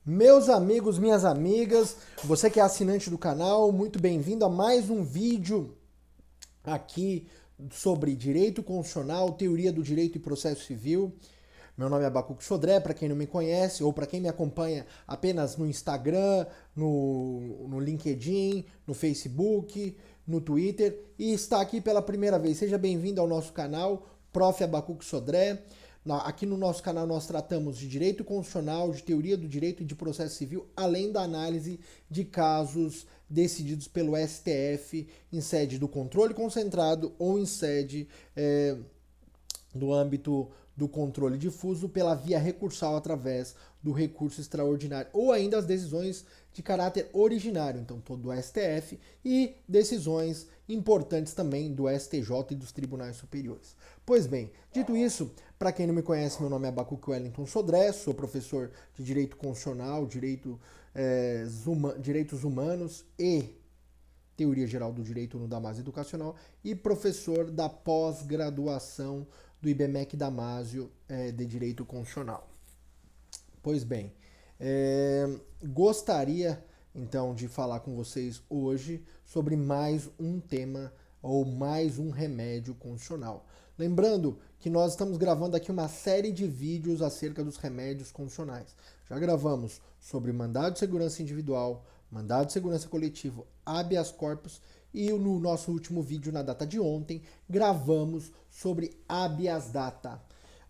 Meus amigos, minhas amigas, você que é assinante do canal, muito bem-vindo a mais um vídeo aqui sobre direito constitucional, teoria do direito e processo civil. Meu nome é Abacuque Sodré, para quem não me conhece, ou para quem me acompanha apenas no Instagram, no LinkedIn, no Facebook, no Twitter, e está aqui pela primeira vez. Seja bem-vindo ao nosso canal, Prof. Abacuque Sodré. Aqui no nosso canal nós tratamos de direito constitucional, de teoria do direito e de processo civil, além da análise de casos decididos pelo STF em sede do controle concentrado ou em sede do âmbito do controle difuso pela via recursal através do recurso extraordinário ou ainda as decisões de caráter originário, então todo do STF e decisões importantes também do STJ e dos tribunais superiores. Pois bem, dito isso, para quem não me conhece, meu nome é Abacuque Wellington Sodré, sou professor de Direito Constitucional, Direitos Humanos e Teoria Geral do Direito no Damásio Educacional e professor da pós-graduação do IBMEC Damásio de Direito Constitucional. Pois bem, gostaria então de falar com vocês hoje sobre mais um tema ou mais um remédio constitucional. Lembrando que nós estamos gravando aqui uma série de vídeos acerca dos remédios constitucionais. Já gravamos sobre mandado de segurança individual, mandado de segurança coletivo, habeas corpus e no nosso último vídeo, na data de ontem, gravamos sobre habeas data.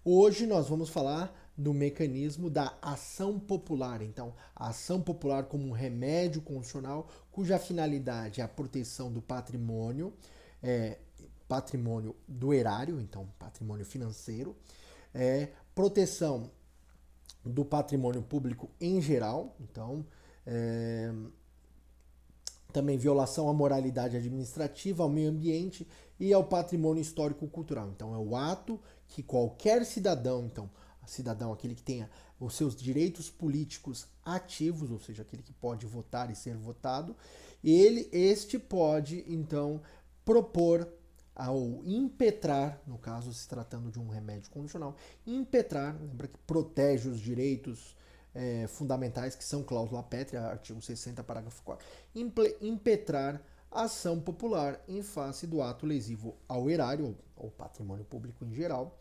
Hoje nós vamos falar do mecanismo da ação popular. Então, a ação popular como um remédio constitucional cuja finalidade é a proteção do patrimônio, patrimônio do erário, então patrimônio financeiro, proteção do patrimônio público em geral, então também violação à moralidade administrativa, ao meio ambiente e ao patrimônio histórico-cultural. Então é o ato que qualquer cidadão, então cidadão aquele que tenha os seus direitos políticos ativos, ou seja, aquele que pode votar e ser votado, este pode então propor ao impetrar, no caso se tratando de um remédio condicional, impetrar, lembra que protege os direitos fundamentais, que são cláusula pétrea, artigo 60, parágrafo 4, impetrar ação popular em face do ato lesivo ao erário, ou patrimônio público em geral,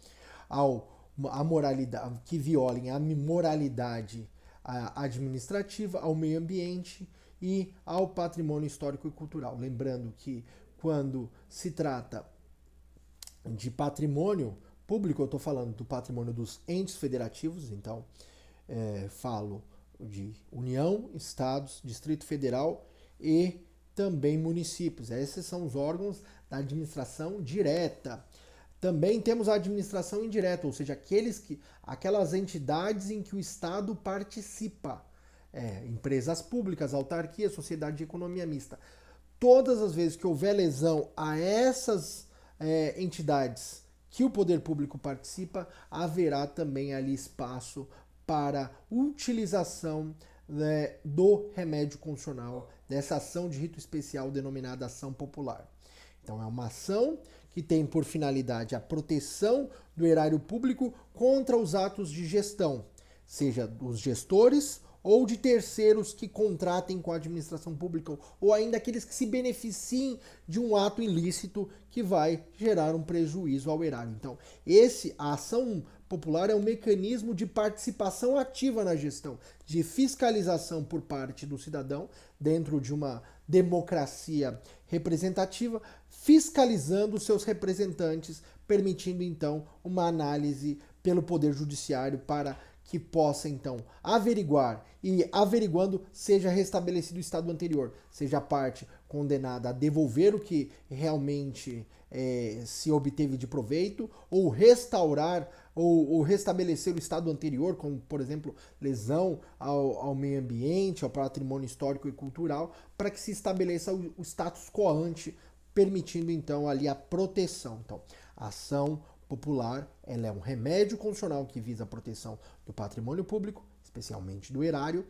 a moralidade, que violem a moralidade administrativa, ao meio ambiente e ao patrimônio histórico e cultural. Lembrando que quando se trata de patrimônio público, eu estou falando do patrimônio dos entes federativos, então falo de União, Estados, Distrito Federal e também municípios. Esses são os órgãos da administração direta. Também temos a administração indireta, ou seja, aquelas entidades em que o Estado participa. Empresas públicas, autarquia, sociedade de economia mista. Todas as vezes que houver lesão a essas entidades que o poder público participa, haverá também ali espaço para utilização do remédio constitucional, dessa ação de rito especial denominada ação popular. Então é uma ação que tem por finalidade a proteção do erário público contra os atos de gestão, seja dos gestores ou de terceiros que contratem com a administração pública, ou ainda aqueles que se beneficiem de um ato ilícito que vai gerar um prejuízo ao erário. Então, a ação popular é um mecanismo de participação ativa na gestão, de fiscalização por parte do cidadão, dentro de uma democracia representativa, fiscalizando seus representantes, permitindo então uma análise pelo Poder Judiciário para que possa então averiguar e averiguando seja restabelecido o estado anterior, seja a parte condenada a devolver o que realmente se obteve de proveito, ou restaurar ou restabelecer o estado anterior, como por exemplo lesão ao meio ambiente, ao patrimônio histórico e cultural, para que se estabeleça o status quo ante, permitindo então ali a proteção. Então, a ação popular, ela é um remédio constitucional que visa a proteção do patrimônio público, especialmente do erário,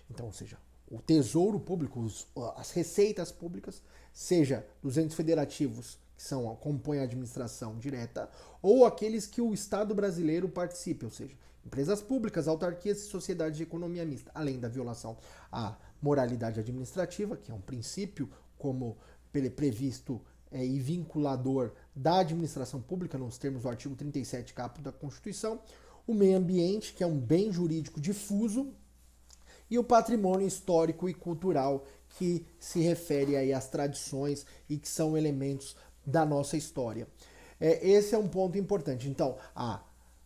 então, ou seja, o tesouro público, as receitas públicas, seja dos entes federativos, que compõem a administração direta, ou aqueles que o Estado brasileiro participe, ou seja, empresas públicas, autarquias e sociedades de economia mista, além da violação à moralidade administrativa, que é um princípio como previsto e vinculador da administração pública, nos termos do artigo 37, caput da Constituição, o meio ambiente, que é um bem jurídico difuso, e o patrimônio histórico e cultural, que se refere aí às tradições e que são elementos da nossa história. Esse é um ponto importante. Então, a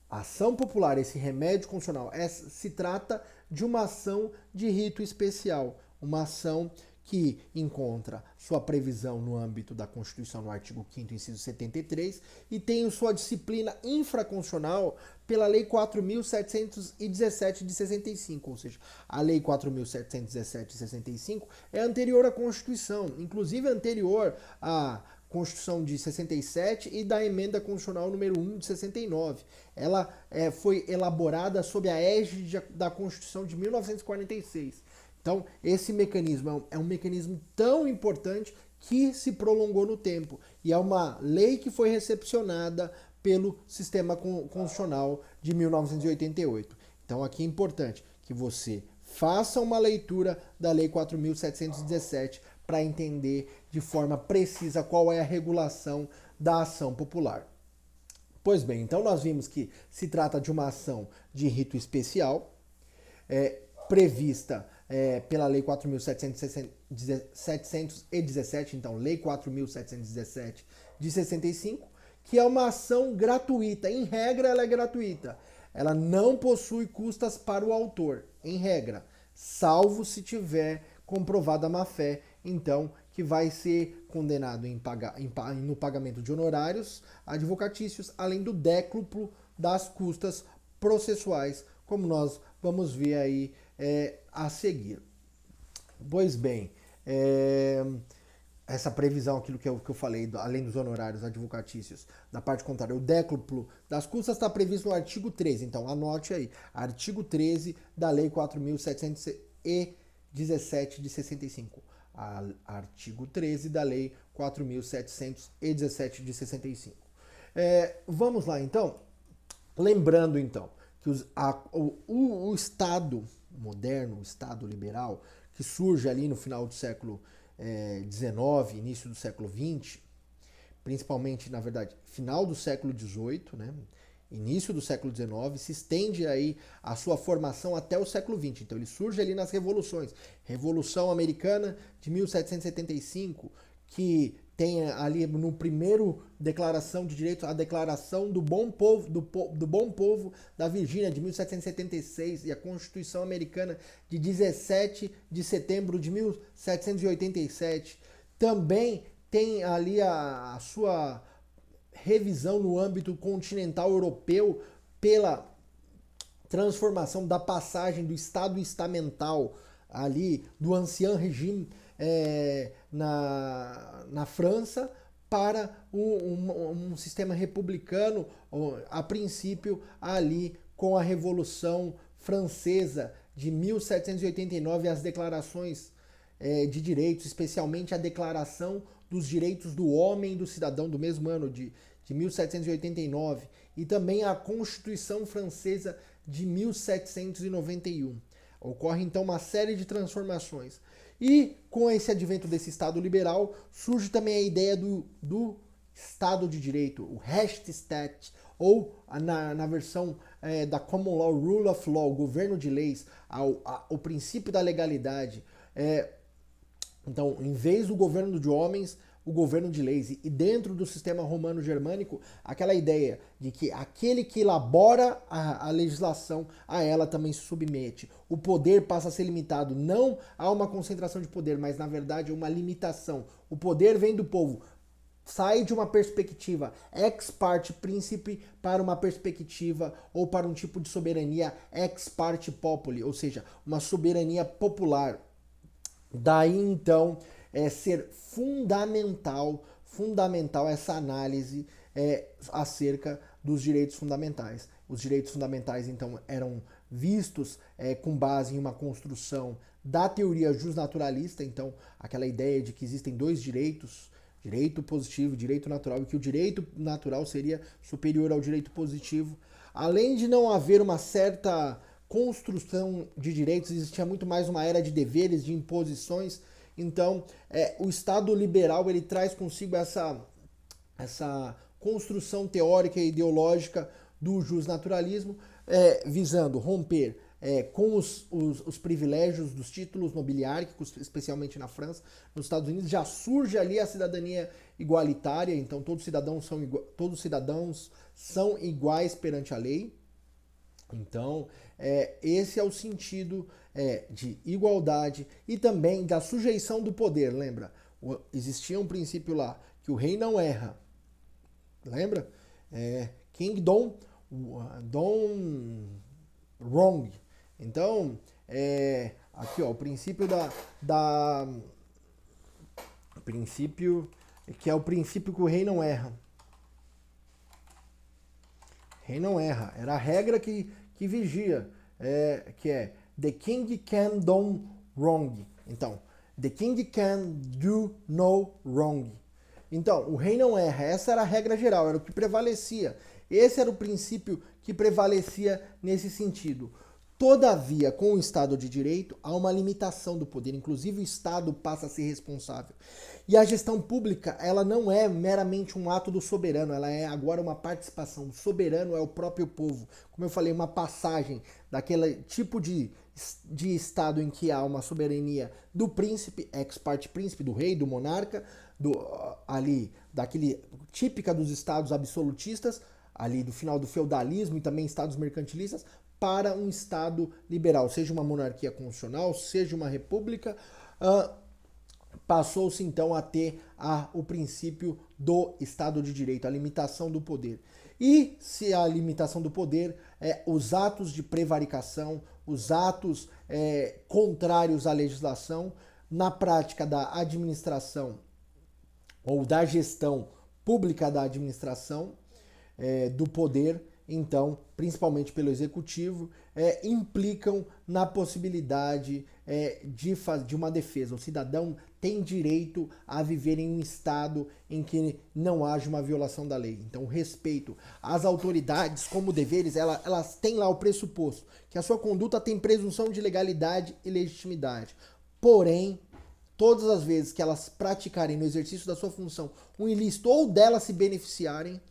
ação popular, esse remédio constitucional, se trata de uma ação de rito especial, uma ação que encontra sua previsão no âmbito da Constituição no artigo 5º, inciso 73, e tem sua disciplina infraconstitucional pela Lei 4.717 de 65, ou seja, a Lei 4.717 de 65 é anterior à Constituição, inclusive anterior à Constituição de 67 e da Emenda Constitucional número 1 de 69. Ela foi elaborada sob a égide da Constituição de 1946. Então, esse mecanismo é um mecanismo tão importante que se prolongou no tempo. E é uma lei que foi recepcionada pelo sistema constitucional de 1988. Então, aqui é importante que você faça uma leitura da Lei 4.717 para entender de forma precisa qual é a regulação da ação popular. Pois bem, então nós vimos que se trata de uma ação de rito especial, prevista pela Lei 4.717, então Lei 4.717 de 65, que é uma ação gratuita. Em regra, ela é gratuita. Ela não possui custas para o autor, em regra, salvo se tiver comprovada a má-fé, então, que vai ser condenado no pagamento de honorários advocatícios, além do décuplo das custas processuais, como nós vamos ver aí a seguir. Pois bem, essa previsão, aquilo que eu falei, além dos honorários advocatícios, da parte contrária, o décuplo das custas está previsto no artigo 13. Então, anote aí, artigo 13 da Lei 4.717 de 65. Artigo 13 da Lei 4.717 de 65. Vamos lá, então. Lembrando, então, que o Estado moderno, o Estado liberal, que surge ali no final do século XIX, início do século XX, principalmente, na verdade, final do século XVIII, né? Início do século XIX, se estende aí a sua formação até o século XX. Então ele surge ali nas revoluções. Revolução Americana de 1775, que tem ali no primeiro Declaração de Direitos, a Declaração do Bom Povo, do Bom Povo da Virgínia, de 1776, e a Constituição Americana de 17 de setembro de 1787. Também tem ali a sua revisão no âmbito continental europeu pela transformação da passagem do Estado estamental ali do Ancien Régime na França para um sistema republicano, a princípio ali com a Revolução Francesa de 1789 e as declarações de direitos, especialmente a Declaração dos Direitos do Homem e do Cidadão do mesmo ano de 1789 e também a Constituição Francesa de 1791. Ocorre então uma série de transformações. E com esse advento desse Estado liberal, surge também a ideia do Estado de Direito, o Rechtsstaat, ou na versão da Common Law, Rule of Law, governo de leis, o princípio da legalidade. Então, em vez do governo de homens, o governo de leis. E dentro do sistema romano-germânico, aquela ideia de que aquele que elabora a legislação, a ela também se submete. O poder passa a ser limitado. Não há uma concentração de poder, mas na verdade uma limitação. O poder vem do povo. Sai de uma perspectiva ex parte príncipe para uma perspectiva ou para um tipo de soberania ex parte populi, ou seja, uma soberania popular. Daí então ser fundamental essa análise acerca dos direitos fundamentais. Os direitos fundamentais então eram vistos com base em uma construção da teoria justnaturalista, então aquela ideia de que existem dois direitos, direito positivo e direito natural, e que o direito natural seria superior ao direito positivo. além de não haver uma certa construção de direitos, existia muito mais uma era de deveres, de imposições. Então, o Estado liberal ele traz consigo essa construção teórica e ideológica do justnaturalismo, visando romper com os privilégios dos títulos nobiliárquicos, especialmente na França. Nos Estados Unidos já surge ali a cidadania igualitária, então todos os cidadãos são iguais perante a lei. Então, esse é o sentido de igualdade e também da sujeição do poder, lembra? Existia um princípio lá, que o rei não erra, lembra? King don't wrong. Então, aqui ó, o princípio o princípio que é o princípio que o rei não erra. Rei não erra. Era a regra que vigia, que é the king can do wrong. Então, the king can do no wrong. Então, o rei não erra. Essa era a regra geral, era o que prevalecia. Esse era o princípio que prevalecia nesse sentido. Todavia, com o Estado de Direito, há uma limitação do poder. Inclusive, o Estado passa a ser responsável. E a gestão pública, ela não é meramente um ato do soberano, ela é agora uma participação. O soberano é o próprio povo. Como eu falei, uma passagem daquele tipo de Estado em que há uma soberania do príncipe, ex parte príncipe, do rei, do monarca, daquele típica dos estados absolutistas, ali do final do feudalismo e também estados mercantilistas, para um Estado liberal, seja uma monarquia constitucional, seja uma república, passou-se então a ter o princípio do Estado de Direito, a limitação do poder. E se a limitação do poder, os atos de prevaricação, os atos contrários à legislação, na prática da administração ou da gestão pública da administração, do poder, então, principalmente pelo executivo, implicam na possibilidade de uma defesa. O cidadão tem direito a viver em um estado em que não haja uma violação da lei. Então, o respeito às autoridades como deveres, elas têm lá o pressuposto que a sua conduta tem presunção de legalidade e legitimidade. Porém, todas as vezes que elas praticarem no exercício da sua função um ilícito ou delas se beneficiarem,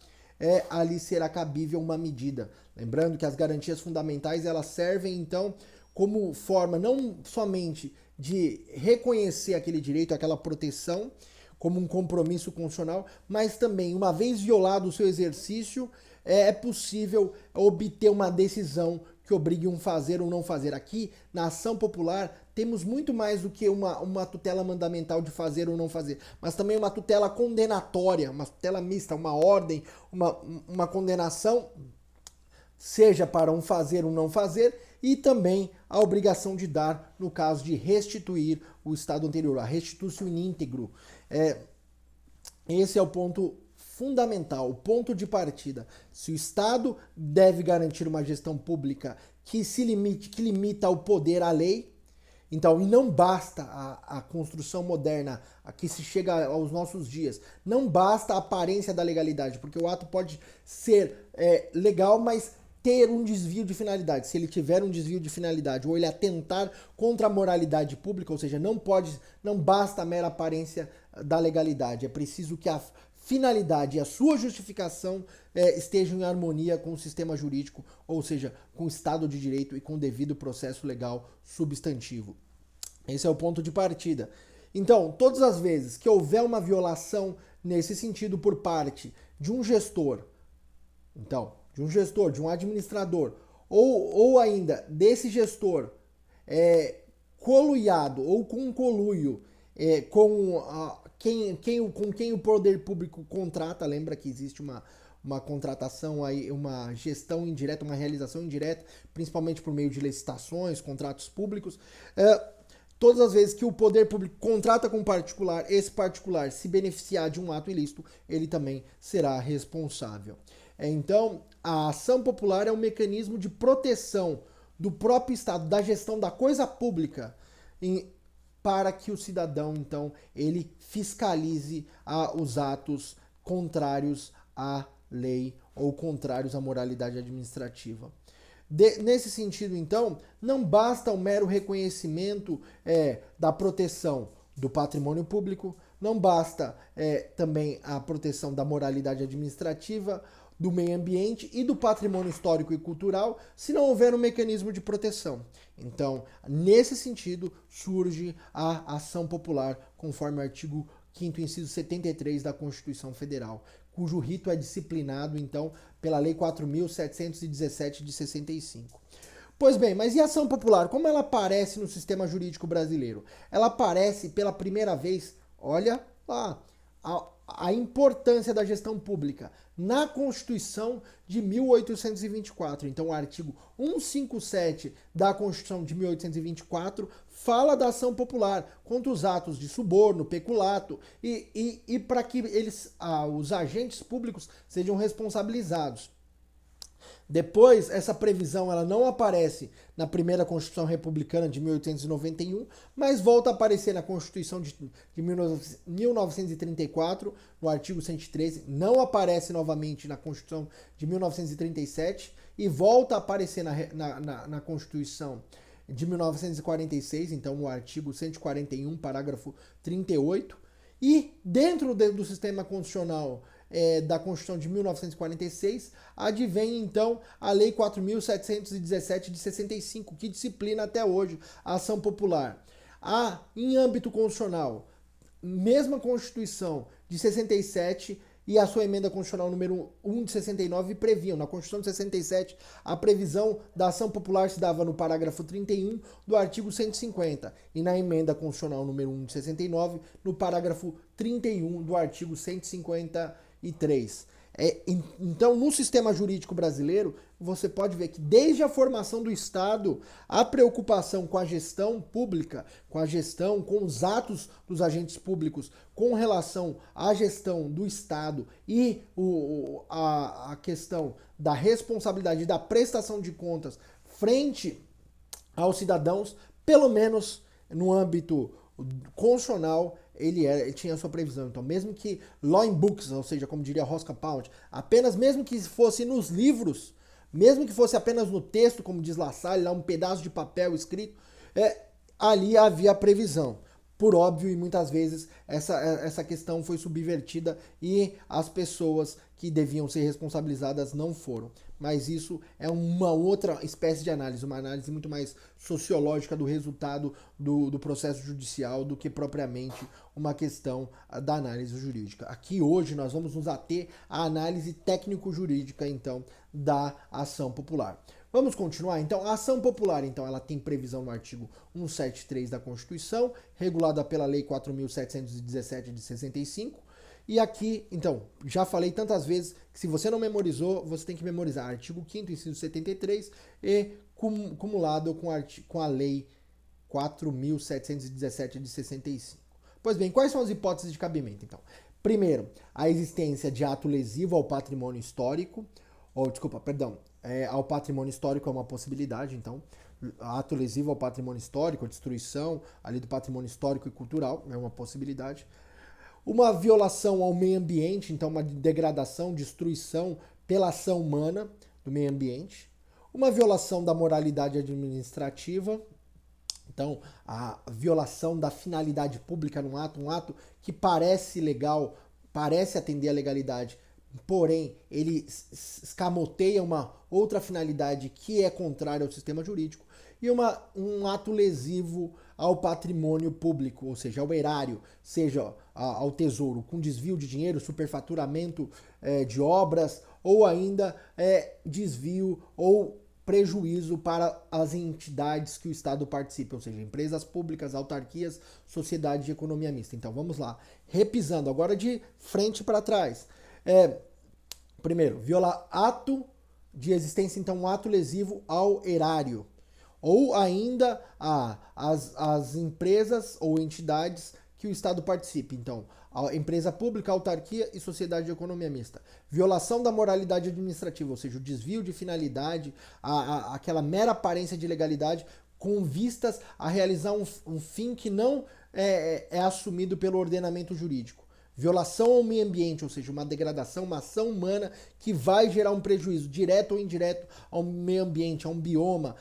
ali será cabível uma medida. Lembrando que as garantias fundamentais elas servem então como forma não somente de reconhecer aquele direito, aquela proteção, como um compromisso constitucional, mas também, uma vez violado o seu exercício, é possível obter uma decisão que obrigue um fazer ou não fazer. Aqui, na ação popular, temos muito mais do que uma tutela mandamental de fazer ou não fazer, mas também uma tutela condenatória, uma tutela mista, uma ordem, uma condenação, seja para um fazer ou não fazer, e também a obrigação de dar, no caso de restituir o estado anterior, a restituição in integro. Esse é o ponto fundamental, o ponto de partida. Se o Estado deve garantir uma gestão pública que limita o poder à lei, então, e não basta a construção moderna a que se chega aos nossos dias, não basta a aparência da legalidade, porque o ato pode ser legal, mas ter um desvio de finalidade. Se ele tiver um desvio de finalidade ou ele atentar contra a moralidade pública, ou seja, não basta a mera aparência da legalidade, é preciso que a finalidade e a sua justificação estejam em harmonia com o sistema jurídico, ou seja, com o Estado de Direito e com o devido processo legal substantivo. Esse é o ponto de partida. Então, todas as vezes que houver uma violação nesse sentido por parte de um gestor, de um administrador, ou ainda desse gestor coluiado ou com conluio com quem o poder público contrata. Lembra que existe uma contratação aí, uma gestão indireta, uma realização indireta, principalmente por meio de licitações, contratos públicos. Todas as vezes que o poder público contrata com um particular, esse particular se beneficiar de um ato ilícito, ele também será responsável. Então, a ação popular é um mecanismo de proteção do próprio Estado, da gestão da coisa pública, para que o cidadão, então, ele fiscalize os atos contrários à lei ou contrários à moralidade administrativa. Nesse sentido, então, não basta o mero reconhecimento da proteção do patrimônio público, não basta também a proteção da moralidade administrativa, do meio ambiente e do patrimônio histórico e cultural, se não houver um mecanismo de proteção. Então, nesse sentido, surge a ação popular, conforme o artigo 5º, inciso 73 da Constituição Federal, cujo rito é disciplinado, então, pela Lei 4.717 de 65. Pois bem, mas e a ação popular? Como ela aparece no sistema jurídico brasileiro? Ela aparece pela primeira vez, olha lá, a importância da gestão pública na Constituição de 1824. Então, o artigo 157 da Constituição de 1824 fala da ação popular contra os atos de suborno, peculato e para que os agentes públicos sejam responsabilizados. Depois, essa previsão ela não aparece na primeira Constituição Republicana de 1891, mas volta a aparecer na Constituição de 1934, no artigo 113, não aparece novamente na Constituição de 1937 e volta a aparecer na Constituição de 1946, então no artigo 141, parágrafo 38, e dentro do sistema constitucional da Constituição de 1946, advém então a Lei 4.717 de 65, que disciplina até hoje a ação popular. Em âmbito constitucional, mesma Constituição de 67 e a sua emenda constitucional número 1 de 69 previam, na Constituição de 67, a previsão da ação popular se dava no parágrafo 31 do artigo 150 e na emenda constitucional número 1 de 69, no parágrafo 31 do artigo 153. Então, no sistema jurídico brasileiro, você pode ver que desde a formação do Estado, a preocupação com a gestão pública, com a gestão, com os atos dos agentes públicos, com relação à gestão do Estado e a questão da responsabilidade e da prestação de contas frente aos cidadãos, pelo menos no âmbito constitucional, ele tinha a sua previsão. Então, mesmo que law in books, ou seja, como diria Rosca Pound, mesmo que fosse nos livros, mesmo que fosse apenas no texto, como diz La Salle, lá um pedaço de papel escrito, ali havia previsão. Por óbvio, e muitas vezes essa questão foi subvertida e as pessoas que deviam ser responsabilizadas não foram. Mas isso é uma outra espécie de análise, uma análise muito mais sociológica do resultado do processo judicial do que propriamente uma questão da análise jurídica. Aqui hoje nós vamos nos ater à análise técnico-jurídica, então, da ação popular. Vamos continuar? Então, a ação popular, então, ela tem previsão no artigo 173 da Constituição, regulada pela Lei 4.717 de 65. E aqui, então, já falei tantas vezes que se você não memorizou, você tem que memorizar artigo 5º, inciso 73 e cumulado com a Lei 4.717 de 65. Pois bem, quais são as hipóteses de cabimento, então? Primeiro, a existência de ato lesivo ao patrimônio histórico, ao patrimônio histórico é uma possibilidade, então, ato lesivo ao patrimônio histórico, a destruição ali do patrimônio histórico e cultural é uma possibilidade. Uma violação ao meio ambiente, então uma degradação, destruição pela ação humana do meio ambiente. Uma violação da moralidade administrativa, então a violação da finalidade pública num ato, um ato que parece legal, parece atender à legalidade, porém ele escamoteia uma outra finalidade que é contrária ao sistema jurídico. E um ato lesivo ao patrimônio público, ou seja, ao erário, seja ao tesouro, com desvio de dinheiro, superfaturamento de obras, ou ainda desvio ou prejuízo para as entidades que o Estado participa, ou seja, empresas públicas, autarquias, sociedade de economia mista. Então vamos lá, repisando agora de frente para trás. Primeiro, ato de existência, então um ato lesivo ao erário. Ou ainda as empresas ou entidades que o Estado participe. Então, a empresa pública, autarquia e sociedade de economia mista. Violação da moralidade administrativa, ou seja, o desvio de finalidade, aquela mera aparência de legalidade com vistas a realizar um fim que não é assumido pelo ordenamento jurídico. Violação ao meio ambiente, ou seja, uma degradação, uma ação humana que vai gerar um prejuízo direto ou indireto ao meio ambiente, a um bioma,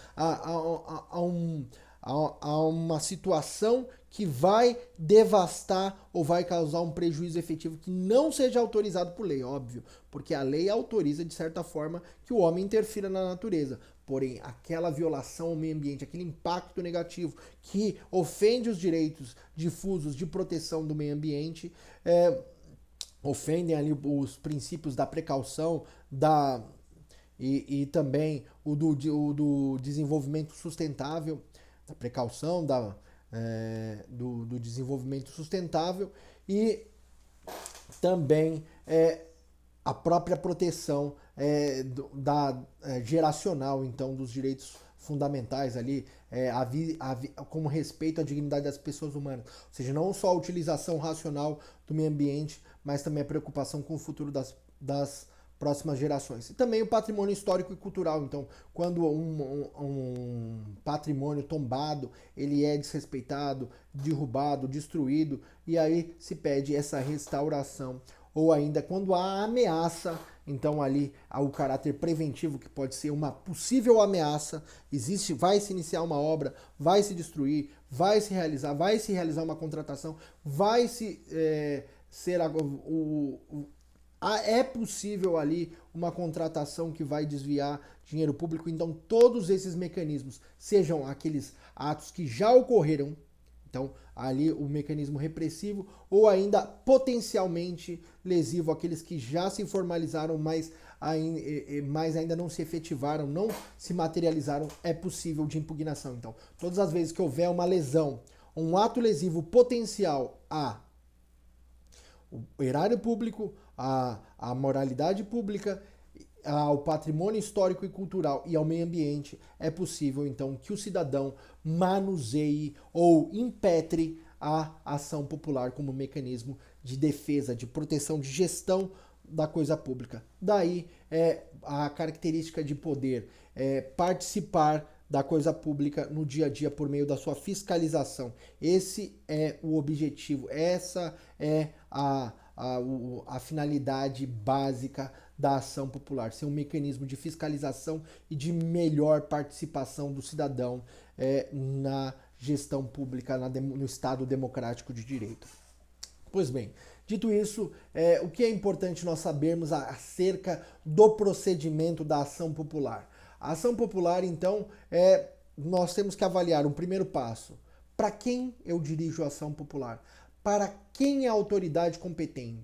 a uma situação que vai devastar ou vai causar um prejuízo efetivo que não seja autorizado por lei, óbvio, porque a lei autoriza de certa forma que o homem interfira na natureza. Porém, aquela violação ao meio ambiente, aquele impacto negativo que ofende os direitos difusos de proteção do meio ambiente, ofendem ali os princípios da precaução, e também o do desenvolvimento sustentável, da precaução, do desenvolvimento sustentável e também a própria proteção geracional, então, dos direitos fundamentais ali, como respeito à dignidade das pessoas humanas. Ou seja, não só a utilização racional do meio ambiente, mas também a preocupação com o futuro das próximas gerações. E também o patrimônio histórico e cultural. Então, quando um patrimônio tombado, ele é desrespeitado, derrubado, destruído, e aí se pede essa restauração. Ou ainda quando há ameaça, então ali há o caráter preventivo, que pode ser uma possível ameaça, vai se iniciar uma obra, vai se destruir, vai se realizar uma contratação, vai se ser é possível ali uma contratação que vai desviar dinheiro público. Então todos esses mecanismos, sejam aqueles atos que já ocorreram, então ali o mecanismo repressivo, ou ainda potencialmente lesivo, aqueles que já se formalizaram, mas ainda não se efetivaram, não se materializaram, é possível de impugnação. Então todas as vezes que houver uma lesão, um ato lesivo potencial o erário público, a moralidade pública, ao patrimônio histórico e cultural e ao meio ambiente, é possível então que o cidadão manuseie ou impetre a ação popular como mecanismo de defesa, de proteção, de gestão da coisa pública. Daí a característica de poder participar da coisa pública no dia a dia por meio da sua fiscalização. Esse é o objetivo, essa é a finalidade básica da ação popular, ser um mecanismo de fiscalização e de melhor participação do cidadão na gestão pública, no Estado democrático de direito. Pois bem, dito isso, o que é importante nós sabermos acerca do procedimento da ação popular? A ação popular, então, nós temos que avaliar um primeiro passo. Para quem eu dirijo a ação popular? Para quem é a autoridade competente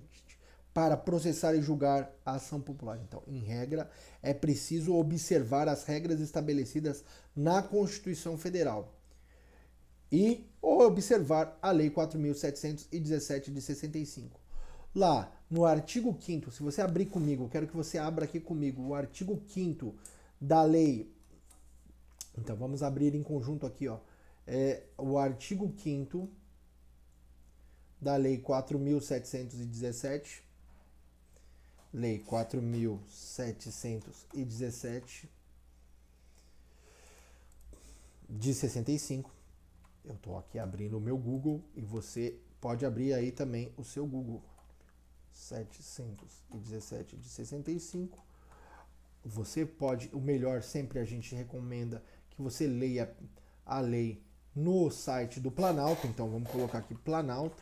para processar e julgar a ação popular? Então, em regra, é preciso observar as regras estabelecidas na Constituição Federal e observar a Lei 4.717 de 65. Lá, no artigo 5º, se você abrir comigo, eu quero que você abra aqui comigo o artigo 5º da lei. Então, vamos abrir em conjunto aqui, ó. O artigo 5º da Lei 4.717, Lei 4.717 de 65. Eu estou aqui abrindo o meu Google e você pode abrir aí também o seu Google. 717 de 65. Você pode, o melhor sempre a gente recomenda que você leia a lei no site do Planalto. Então vamos colocar aqui Planalto,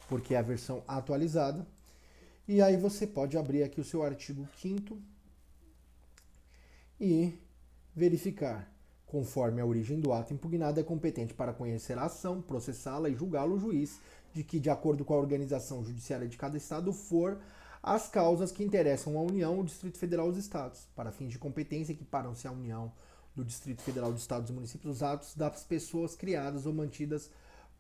porque é a versão atualizada. E aí você pode abrir aqui o seu artigo 5º e verificar. Conforme a origem do ato impugnado, é competente para conhecer a ação, processá-la e julgá-lo o juiz, de que, de acordo com a organização judiciária de cada estado, for as causas que interessam a União, o Distrito Federal e os estados. Para fins de competência, equiparam-se à União, do Distrito Federal, dos estados e municípios, os atos das pessoas criadas ou mantidas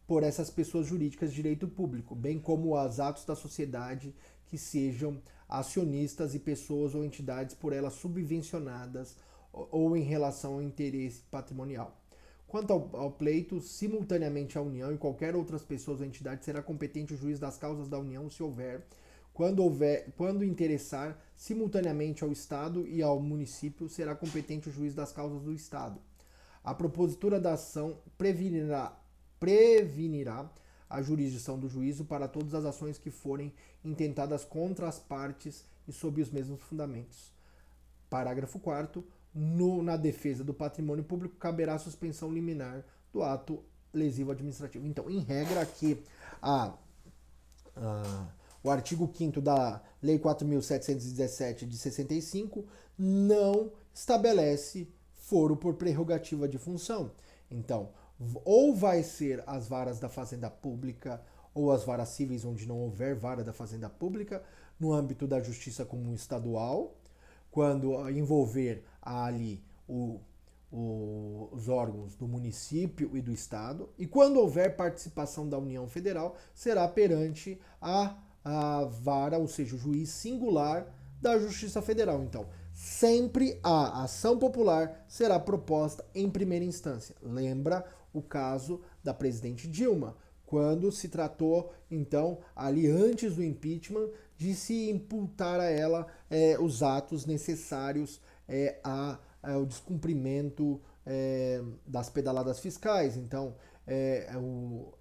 por essas pessoas jurídicas de direito público, bem como os atos da sociedade que sejam acionistas e pessoas ou entidades por elas subvencionadas ou em relação ao interesse patrimonial. Quanto ao pleito, simultaneamente à União e qualquer outras pessoas ou entidade, será competente o juiz das causas da União, se houver, quando interessar, simultaneamente ao Estado e ao município, será competente o juiz das causas do Estado. A propositura da ação prevenirá a jurisdição do juízo para todas as ações que forem intentadas contra as partes e sob os mesmos fundamentos. Parágrafo 4º. Na defesa do patrimônio público, caberá suspensão liminar do ato lesivo administrativo. Então, em regra, aqui, o artigo 5º da Lei 4.717 de 65 não estabelece foro por prerrogativa de função. Então, ou vai ser as varas da Fazenda Pública ou as varas cíveis, onde não houver vara da Fazenda Pública, no âmbito da Justiça Comum Estadual, quando envolver ali os órgãos do município e do estado, e quando houver participação da União Federal, será perante a vara, ou seja, o juiz singular da Justiça Federal. Então, sempre a ação popular será proposta em primeira instância. Lembra o caso da presidente Dilma, quando se tratou, então, ali antes do impeachment, de se imputar a ela os atos necessários ao descumprimento das pedaladas fiscais. Então,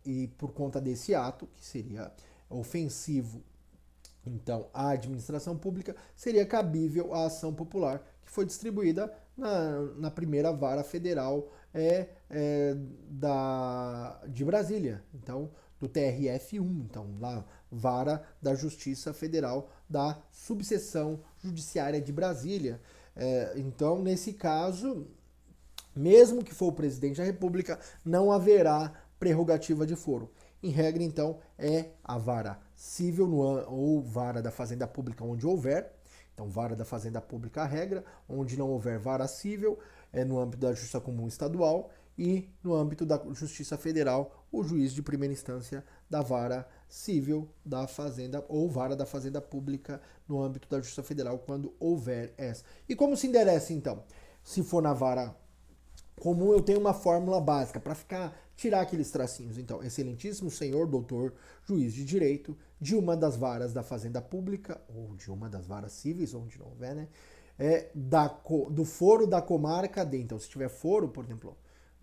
e por conta desse ato, que seria ofensivo, então, à administração pública, seria cabível a ação popular, que foi distribuída na primeira vara federal de Brasília, então, do TRF1, então, lá, vara da Justiça Federal da Subseção Judiciária de Brasília. Então, nesse caso, mesmo que for o presidente da República, não haverá prerrogativa de foro. Em regra, então, é a vara civil ou vara da Fazenda Pública onde houver. Então, vara da Fazenda Pública a regra, onde não houver vara civil, é no âmbito da Justiça Comum Estadual, e no âmbito da Justiça Federal, o juiz de primeira instância da vara civil da Fazenda ou vara da Fazenda Pública no âmbito da Justiça Federal, quando houver essa. E como se endereça, então? Se for na vara comum, eu tenho uma fórmula básica para tirar aqueles tracinhos. Então, excelentíssimo senhor, doutor, juiz de direito, de uma das varas da Fazenda Pública, ou de uma das varas cíveis, onde não houver, né? Do foro da comarca D. Então, se tiver foro, por exemplo,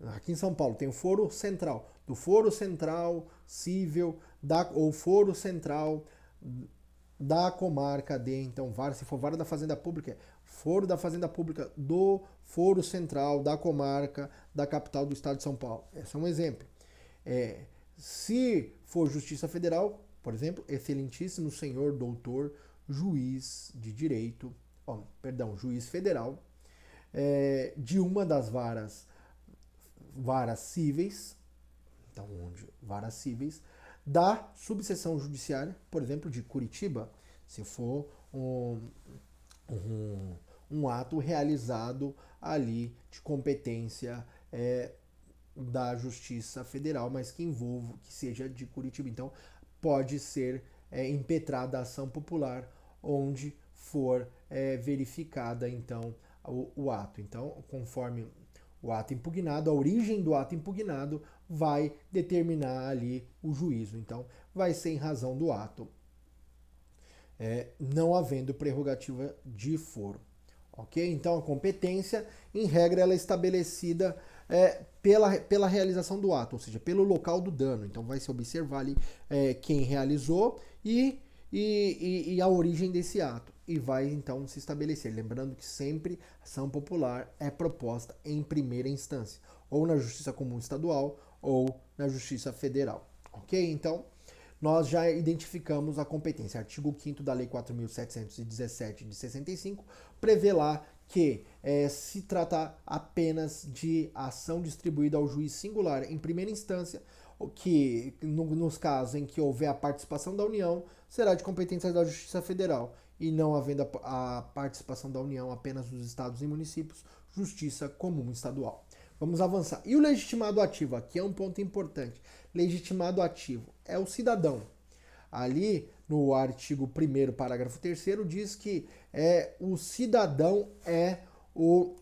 aqui em São Paulo tem o foro central, do foro central cível, ou foro central da comarca D. Então, se for vara da Fazenda Pública, foro da Fazenda Pública do foro central da comarca da capital do estado de São Paulo. Esse é um exemplo. Se for Justiça Federal, por exemplo, excelentíssimo senhor doutor juiz de direito, juiz federal, de uma das varas cíveis, então, varas cíveis, da subseção judiciária, por exemplo, de Curitiba, se for um ato realizado ali de competência da Justiça Federal, mas que seja de Curitiba. Então, pode ser impetrada a ação popular onde for verificada, então, o ato. Então, conforme o ato impugnado, a origem do ato impugnado vai determinar ali o juízo. Então, vai ser em razão do ato, não havendo prerrogativa de foro. Ok? Então, a competência, em regra, ela é estabelecida pela realização do ato, ou seja, pelo local do dano. Então, vai se observar ali quem realizou e a origem desse ato. E vai, então, se estabelecer. Lembrando que sempre a ação popular é proposta em primeira instância, ou na Justiça Comum Estadual, ou na Justiça Federal. Ok? Então, nós já identificamos a competência. Artigo 5º da Lei 4.717 de 65 prevê lá que se tratar apenas de ação distribuída ao juiz singular em primeira instância, que nos casos em que houver a participação da União, será de competência da Justiça Federal, e não havendo a participação da União apenas dos estados e municípios, Justiça Comum Estadual. Vamos avançar. E o legitimado ativo? Aqui é um ponto importante. Legitimado ativo é o cidadão. Ali, no artigo 1º, parágrafo 3º, diz que o cidadão é o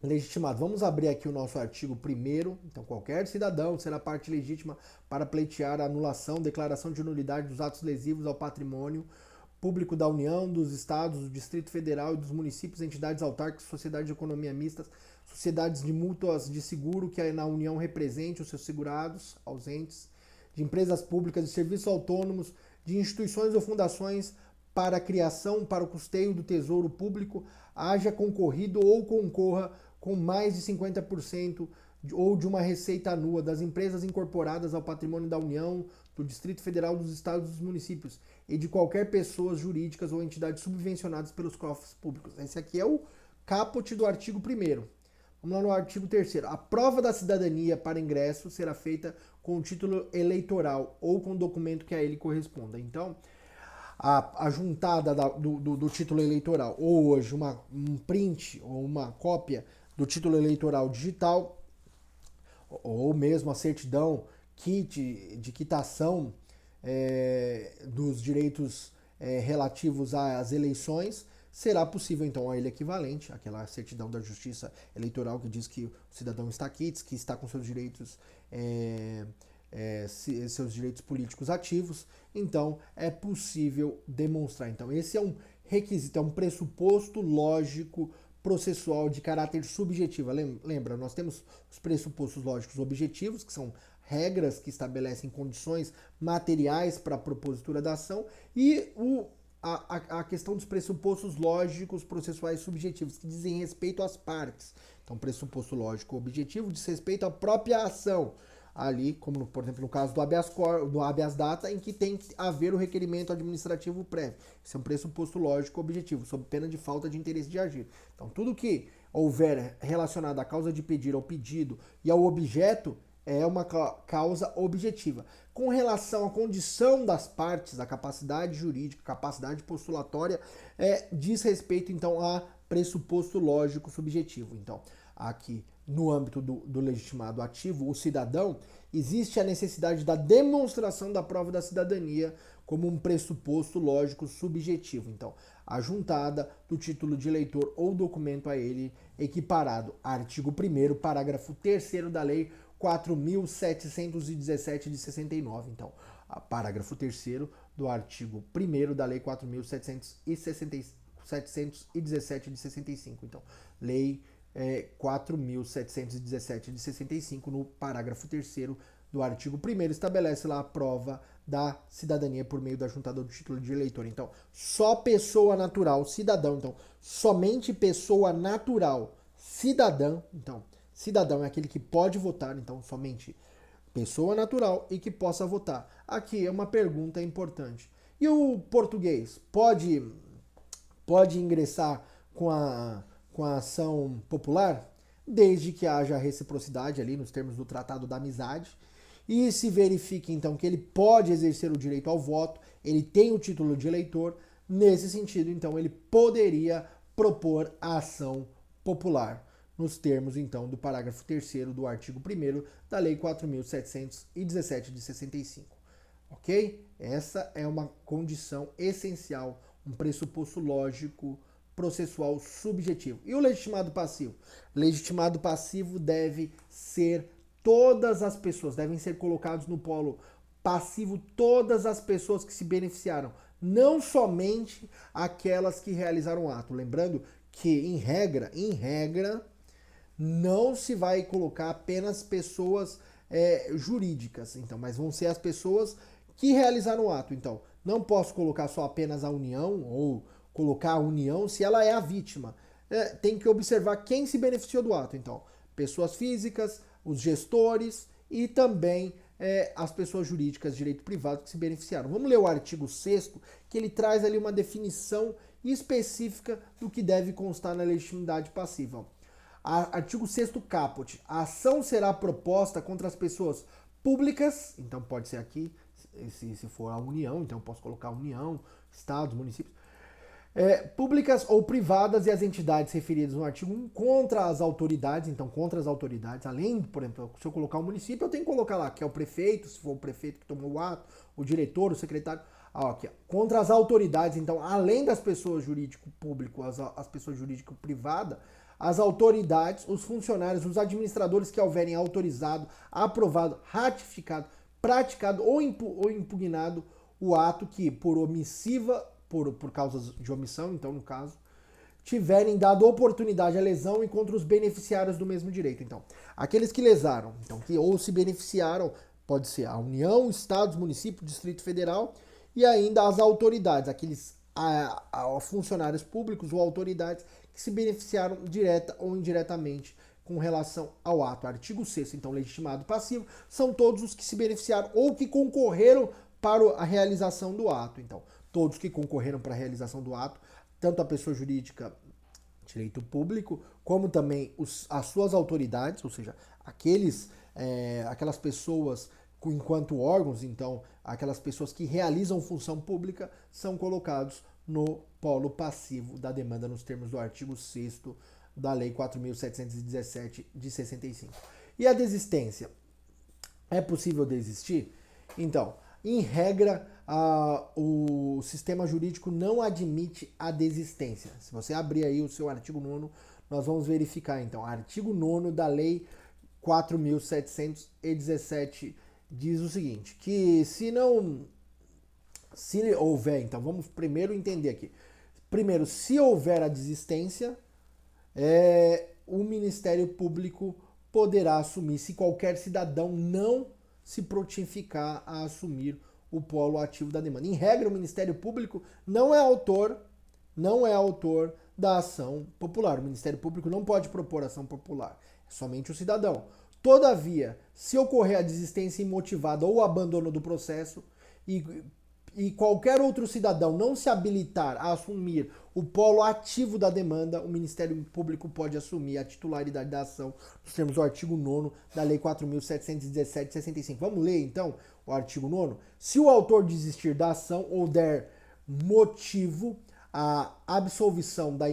legitimado. Vamos abrir aqui o nosso artigo 1º. Então, qualquer cidadão será parte legítima para pleitear a anulação, declaração de nulidade dos atos lesivos ao patrimônio público da União, dos Estados, do Distrito Federal e dos municípios, entidades autárquicas, sociedades de economia mista, sociedades de mútuas de seguro que na União represente os seus segurados ausentes, de empresas públicas, de serviços autônomos, de instituições ou fundações para a criação, para o custeio do tesouro público, haja concorrido ou concorra com mais de 50% ou de uma receita nua das empresas incorporadas ao patrimônio da União, do Distrito Federal, dos Estados e dos municípios e de qualquer pessoas jurídicas ou entidades subvencionadas pelos cofres públicos. Esse aqui é o caput do artigo 1º. Vamos lá no artigo 3º. A prova da cidadania para ingresso será feita com o título eleitoral ou com o documento que a ele corresponda. Então, a juntada do título eleitoral, ou hoje um print ou uma cópia do título eleitoral digital, ou mesmo a certidão, kit de quitação dos direitos relativos às eleições, será possível então a ele equivalente, aquela certidão da Justiça Eleitoral que diz que o cidadão está quites, que está com seus direitos políticos ativos, então é possível demonstrar. Então esse é um requisito, é um pressuposto lógico processual de caráter subjetivo. Lembra, nós temos os pressupostos lógicos objetivos, que são regras que estabelecem condições materiais para a propositura da ação, e a questão dos pressupostos lógicos processuais subjetivos, que dizem respeito às partes. Então, pressuposto lógico objetivo diz respeito à própria ação. Ali, como por exemplo no caso do habeas data, em que tem que haver o requerimento administrativo prévio. Isso é um pressuposto lógico objetivo, sob pena de falta de interesse de agir. Então, tudo que houver relacionado à causa de pedir, ao pedido e ao objeto é uma causa objetiva. Com relação à condição das partes, a capacidade jurídica, capacidade postulatória, diz respeito então a pressuposto lógico subjetivo. Então, aqui no âmbito do legitimado ativo, o cidadão, existe a necessidade da demonstração da prova da cidadania como um pressuposto lógico subjetivo. Então, a juntada do título de eleitor ou documento a ele equiparado. Artigo 1º, parágrafo 3º da Lei 4.717 de 69. Então, parágrafo 3º do artigo 1º da Lei 4.717 de 65. Então, Lei 4.717 de 65, no parágrafo 3º do artigo 1º, estabelece lá a prova da cidadania por meio da juntada do título de eleitor. Então, só pessoa natural, cidadão. Então, somente pessoa natural, cidadão. Então, cidadão é aquele que pode votar. Então, somente pessoa natural e que possa votar. Aqui é uma pergunta importante. E o português pode ingressar com a ação popular, desde que haja reciprocidade ali nos termos do Tratado da Amizade, e se verifique então que ele pode exercer o direito ao voto, ele tem o título de eleitor, nesse sentido então ele poderia propor a ação popular, nos termos então do parágrafo 3º do artigo 1º da Lei 4.717 de 65. Ok? Essa é uma condição essencial, um pressuposto lógico processual subjetivo. E o legitimado passivo? Legitimado passivo deve ser todas as pessoas, devem ser colocados no polo passivo todas as pessoas que se beneficiaram, não somente aquelas que realizaram o ato. Lembrando que, em regra, não se vai colocar apenas pessoas jurídicas, então, mas vão ser as pessoas que realizaram o ato. Então, não posso colocar só apenas a União ou colocar a União se ela é a vítima. Tem que observar quem se beneficiou do ato. Então, pessoas físicas, os gestores e também as pessoas jurídicas de direito privado que se beneficiaram. Vamos ler o artigo 6º, que ele traz ali uma definição específica do que deve constar na legitimidade passiva. Artigo 6º caput. A ação será proposta contra as pessoas públicas, então pode ser aqui, se for a União, então posso colocar União, Estados, municípios, públicas ou privadas e as entidades referidas no artigo 1 contra as autoridades, então contra as autoridades, além, por exemplo, se eu colocar o município, eu tenho que colocar lá, que é o prefeito, se for o prefeito que tomou o ato, o diretor, o secretário, aqui, contra as autoridades, então, além das pessoas jurídico-público, as pessoas jurídico-privada, as autoridades, os funcionários, os administradores que houverem autorizado, aprovado, ratificado, praticado ou impugnado o ato que, por omissiva, por causas de omissão, então, no caso, tiverem dado oportunidade à lesão e contra os beneficiários do mesmo direito. Então, aqueles que lesaram, então, que ou se beneficiaram pode ser a União, Estados, município, Distrito Federal e ainda as autoridades, aqueles funcionários públicos ou autoridades que se beneficiaram direta ou indiretamente com relação ao ato. Artigo 6º, então, legitimado passivo, são todos os que se beneficiaram ou que concorreram para a realização do ato. Então, todos que concorreram para a realização do ato, tanto a pessoa jurídica, direito público, como também as suas autoridades, ou seja, aquelas pessoas enquanto órgãos, então, aquelas pessoas que realizam função pública, são colocados no polo passivo da demanda nos termos do artigo 6º da Lei 4.717 de 65. E a desistência? É possível desistir? Então, em regra, o sistema jurídico não admite a desistência. Se você abrir aí o seu artigo 9º, nós vamos verificar, então, artigo 9º da Lei 4.717 diz o seguinte, que se houver, então, vamos primeiro entender aqui. Primeiro, se houver a desistência, o Ministério Público poderá assumir, se qualquer cidadão não se prontificar a assumir o polo ativo da demanda. Em regra, o Ministério Público não é autor da ação popular. O Ministério Público não pode propor ação popular, é somente o cidadão. Todavia, se ocorrer a desistência imotivada ou o abandono do processo e qualquer outro cidadão não se habilitar a assumir o polo ativo da demanda, o Ministério Público pode assumir a titularidade da ação nos termos do artigo 9º da Lei 4.717 de 65. Vamos ler, então, o artigo 9º? Se o autor desistir da ação ou der motivo à absolvição da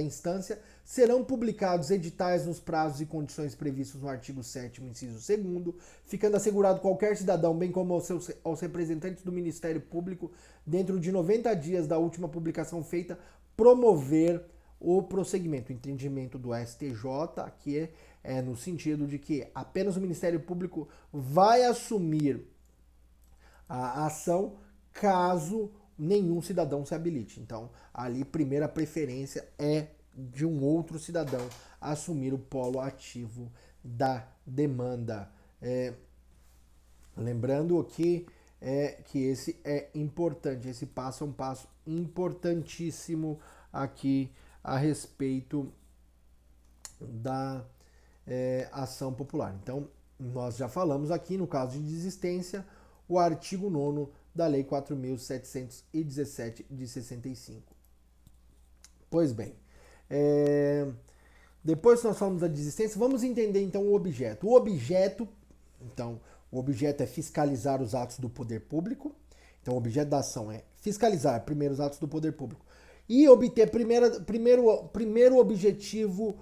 instância, serão publicados editais nos prazos e condições previstos no artigo 7º, inciso 2º, ficando assegurado qualquer cidadão, bem como aos representantes do Ministério Público, dentro de 90 dias da última publicação feita, promover o prosseguimento. O entendimento do STJ aqui é no sentido de que apenas o Ministério Público vai assumir a ação caso nenhum cidadão se habilite. Então, ali, primeira preferência é de um outro cidadão assumir o polo ativo da demanda. Lembrando que esse é importante, esse passo é um passo importantíssimo aqui a respeito da ação popular. Então, nós já falamos aqui, no caso de desistência, o artigo 9º da Lei 4.717 de 65. Pois bem, depois que nós falamos da desistência, vamos entender então o objeto. O objeto é fiscalizar os atos do poder público. Então, o objeto da ação é fiscalizar primeiro os atos do poder público e obter primeiro objetivo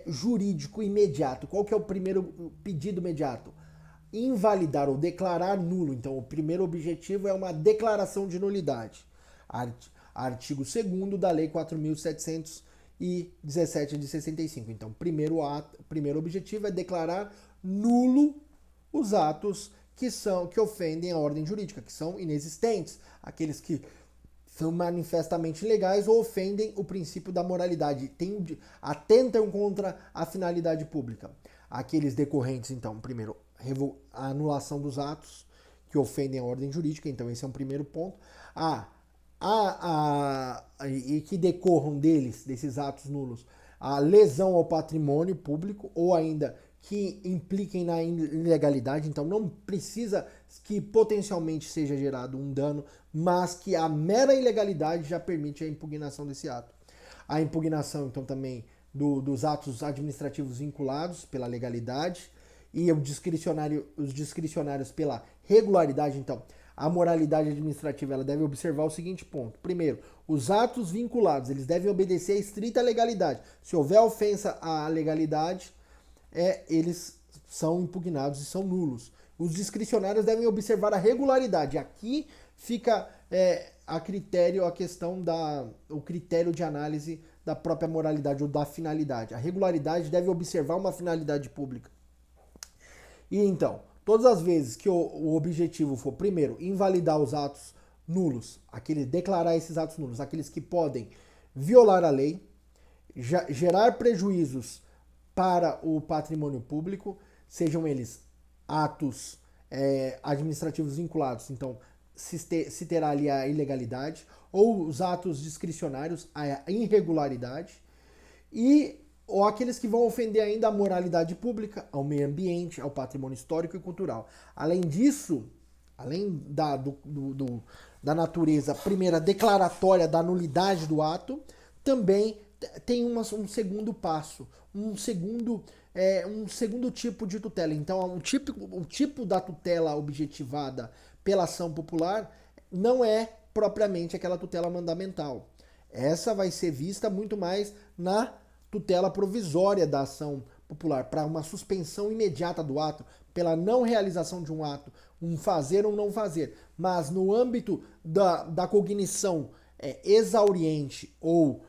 jurídico imediato. Qual que é o primeiro pedido imediato? Invalidar ou declarar nulo. Então, o primeiro objetivo é uma declaração de nulidade. Artigo 2º da Lei 4.717 de 65. Então, primeiro objetivo é declarar nulo os atos que ofendem a ordem jurídica, que são inexistentes, aqueles que são manifestamente ilegais ou ofendem o princípio da moralidade, atentam contra a finalidade pública. Aqueles decorrentes, então, primeiro, a anulação dos atos que ofendem a ordem jurídica, então esse é um primeiro ponto. E que decorram desses atos nulos, a lesão ao patrimônio público ou ainda que impliquem na ilegalidade. Então não precisa que potencialmente seja gerado um dano, mas que a mera ilegalidade já permite a impugnação desse ato. A impugnação, então, também dos atos administrativos vinculados pela legalidade e os discricionários pela regularidade. Então, a moralidade administrativa ela deve observar o seguinte ponto. Primeiro, os atos vinculados eles devem obedecer à estrita legalidade. Se houver ofensa à legalidade, eles são impugnados e são nulos. Os discricionários devem observar a regularidade. Aqui fica o critério de análise da própria moralidade ou da finalidade. A regularidade deve observar uma finalidade pública. E então, todas as vezes que o objetivo for, primeiro, invalidar os atos nulos, declarar esses atos nulos, aqueles que podem violar a lei, gerar prejuízos para o patrimônio público, sejam eles atos administrativos vinculados, então se terá ali a ilegalidade, ou os atos discricionários, a irregularidade, ou aqueles que vão ofender ainda a moralidade pública, ao meio ambiente, ao patrimônio histórico e cultural. Além disso, além da natureza primeira declaratória da nulidade do ato, também tem um segundo passo, um segundo tipo de tutela. Então, o tipo da tutela objetivada pela ação popular não é propriamente aquela tutela mandamental. Essa vai ser vista muito mais na tutela provisória da ação popular, para uma suspensão imediata do ato, pela não realização de um ato, um fazer ou não fazer. Mas no âmbito da cognição exauriente ou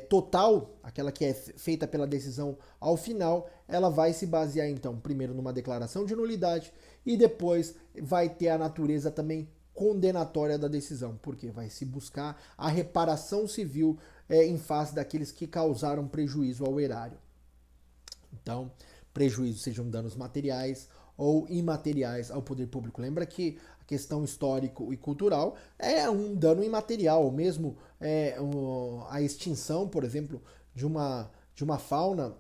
total, aquela que é feita pela decisão ao final, ela vai se basear então, primeiro numa declaração de nulidade e depois vai ter a natureza também condenatória da decisão, porque vai se buscar a reparação civil em face daqueles que causaram prejuízo ao erário. Então, prejuízo sejam danos materiais ou imateriais ao poder público. Lembra que a questão histórico e cultural é um dano imaterial, ou mesmo a extinção, por exemplo, de uma fauna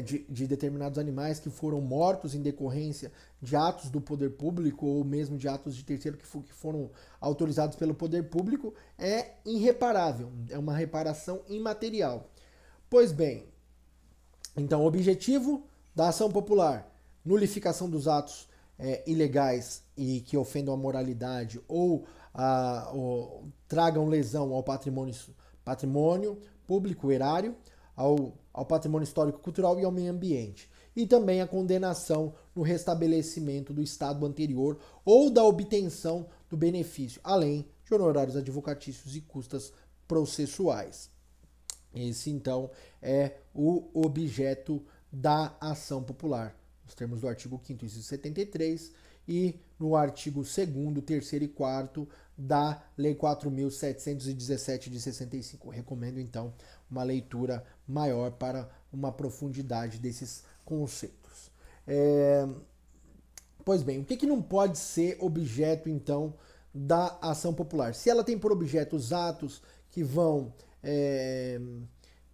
de determinados animais que foram mortos em decorrência de atos do poder público ou mesmo de atos de terceiro que foram autorizados pelo poder público, é irreparável, é uma reparação imaterial. Pois bem, então o objetivo da ação popular, nulificação dos atos ilegais e que ofendam a moralidade ou tragam lesão ao patrimônio público, erário, ao patrimônio histórico cultural e ao meio ambiente. E também a condenação no restabelecimento do estado anterior ou da obtenção do benefício, além de honorários advocatícios e custas processuais. Esse, então, é o objeto da ação popular, nos termos do artigo 5º, inciso 73, e no artigo 2º, 3º e 4º da Lei 4.717 de 65. Recomendo, então, uma leitura maior para uma profundidade desses conceitos. Pois bem, o que não pode ser objeto, então, da ação popular? Se ela tem por objeto os atos que vão